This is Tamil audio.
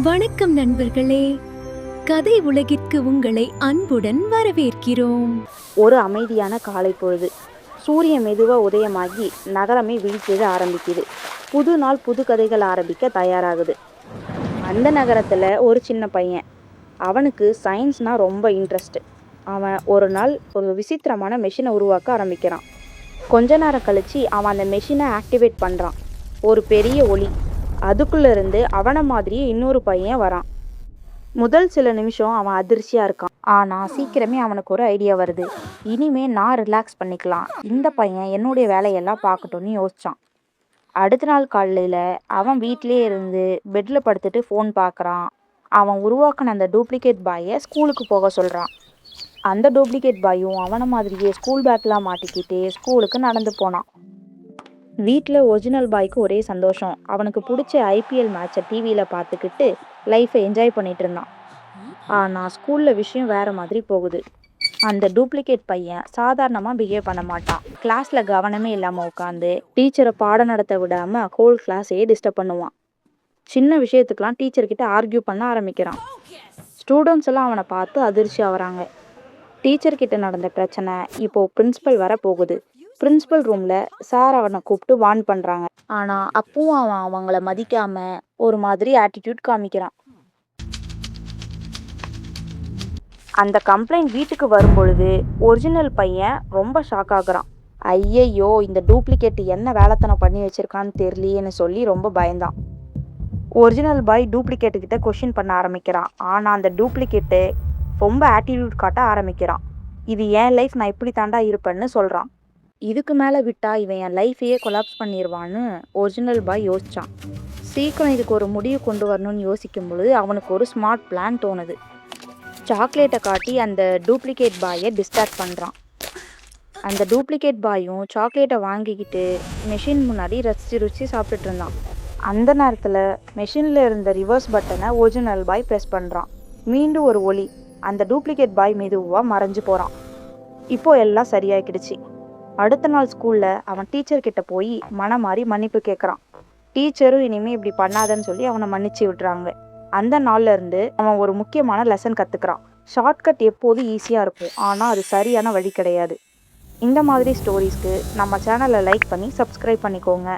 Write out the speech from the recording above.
வணக்கம் நண்பர்களே, கதை உலகிற்கு உங்களை அன்புடன் வரவேற்கிறோம். ஒரு அமைதியான காலை பொழுது. சூரியன் மெதுவாக உதயமாகி நகரமே விழித்திட ஆரம்பிக்குது. புது நாள் புது கதைகள் ஆரம்பிக்க தயாராகுது. அந்த நகரத்தில் ஒரு சின்ன பையன். அவனுக்கு சயின்ஸ்னால் ரொம்ப இன்ட்ரெஸ்ட். அவன் ஒரு நாள் ஒரு விசித்திரமான மெஷினை உருவாக்க ஆரம்பிக்கிறான். கொஞ்ச நேரம் கழித்து அவன் அந்த மெஷினை ஆக்டிவேட் பண்ணுறான். ஒரு பெரிய ஒளி. அதுக்குள்ளே இருந்து அவனை மாதிரியே இன்னொரு பையன் வரான். முதல் சில நிமிஷம் அவன் அதிர்ச்சியாக இருக்கான். ஆனால் சீக்கிரமே அவனுக்கு ஒரு ஐடியா வருது. இனிமே நான் ரிலாக்ஸ் பண்ணிக்கலாம், இந்த பையன் என்னுடைய வேலையெல்லாம் பார்க்கட்டும்னு யோசிச்சான். அடுத்த நாள் காலையில் அவன் வீட்டிலே இருந்து பெட்டில் படுத்துட்டு ஃபோன் பார்க்குறான். அவன் உருவாக்கின அந்த டூப்ளிகேட் பாயை ஸ்கூலுக்கு போக சொல்கிறான். அந்த டூப்ளிகேட் பாயும் அவனை மாதிரியே ஸ்கூல் பேக்கெலாம் மாட்டிக்கிட்டு ஸ்கூலுக்கு நடந்து போனான். வீட்டில் ஒரிஜினல் பாய்க்கு ஒரே சந்தோஷம். அவனுக்கு பிடிச்ச ஐபிஎல் மேட்சை டிவியில் பார்த்துக்கிட்டு லைஃப்பை என்ஜாய் பண்ணிகிட்டு இருந்தான். ஆனால் ஸ்கூலில் விஷயம் வேறு மாதிரி போகுது. அந்த டூப்ளிகேட் பையன் சாதாரணமாக பிஹேவ் பண்ண மாட்டான். கிளாஸில் கவனமே இல்லாமல் உட்காந்து டீச்சரை பாடம் நடத்த விடாமல் ஹோல் கிளாஸையே டிஸ்டர்ப் பண்ணுவான். சின்ன விஷயத்துக்கெலாம் டீச்சர்கிட்ட ஆர்கியூ பண்ண ஆரம்பிக்கிறான். ஸ்டூடெண்ட்ஸ் எல்லாம் அவனை பார்த்து அதிர்ச்சி ஆகிறாங்க. டீச்சர்கிட்ட நடந்த பிரச்சனை இப்போது பிரின்ஸிபல் வர போகுது. பிரின்ஸிபல் ரூமில் சார் அவனை கூப்பிட்டு வார்ன் பண்ணுறாங்க. ஆனால் அப்பவும் அவன் அவங்கள மதிக்காமல் ஒரு மாதிரி ஆட்டிடியூட் காமிக்கிறான். அந்த கம்ப்ளைண்ட் வீட்டுக்கு வரும்பொழுது ஒரிஜினல் பையன் ரொம்ப ஷாக் ஆகுறான். ஐயையோ, இந்த டூப்ளிகேட் என்ன வேலைத்தனம் பண்ணி வச்சிருக்கான்னு தெரியலையேன்னு சொல்லி ரொம்ப பயந்தான். ஒரிஜினல் பாய் டூப்ளிகேட்டுக்கிட்ட கொஷின் பண்ண ஆரம்பிக்கிறான். ஆனால் அந்த டூப்ளிகேட்டு ரொம்ப ஆட்டிடியூட் காட்ட ஆரம்பிக்கிறான். இது என் லைஃப், நான் இப்படி தாண்டா இருப்பேன்னு சொல்கிறான். இதுக்கு மேலே விட்டா இவன் என் லைஃபையே கொலாப்ஸ் பண்ணிடுவான்னு ஒரிஜினல் பாய் யோசித்தான். சீக்கிரம் இதுக்கு ஒரு முடிவு கொண்டு வரணும்னு யோசிக்கும் பொழுது அவனுக்கு ஒரு ஸ்மார்ட் பிளான் தோணுது. சாக்லேட்டை காட்டி அந்த டூப்ளிகேட் பாயை டிஸ்ட்ராக்ட் பண்ணுறான். அந்த டூப்ளிகேட் பாயும் சாக்லேட்டை வாங்கிக்கிட்டு மெஷின் முன்னாடி ருசி சாப்பிட்டுட்டு இருந்தான். அந்த நேரத்தில் மெஷினில் இருந்த ரிவர்ஸ் பட்டனை ஒரிஜினல் பாய் ப்ரெஸ் பண்ணுறான். மீண்டும் ஒரு ஒலி. அந்த டூப்ளிகேட் பாய் மெதுவாக மறைஞ்சு போகிறான். இப்போது எல்லாம் சரியாகிடுச்சு. அடுத்த நாள் ஸ்கூலில் அவன் டீச்சர்கிட்ட போய் மாறி மன்னிப்பு கேட்குறான். டீச்சரும் இனிமேல் இப்படி பண்ணாதன்னு சொல்லி அவனை மன்னிச்சு விடுறாங்க. அந்த நாள்ல இருந்து அவன் ஒரு முக்கியமான லெசன் கற்றுக்கிறான். ஷார்ட்கட் எப்போதும் ஈஸியாக இருக்கும், ஆனால் அது சரியான வழி கிடையாது. இந்த மாதிரி ஸ்டோரிஸ்க்கு நம்ம சேனலை லைக் பண்ணி சப்ஸ்கிரைப் பண்ணிக்கோங்க.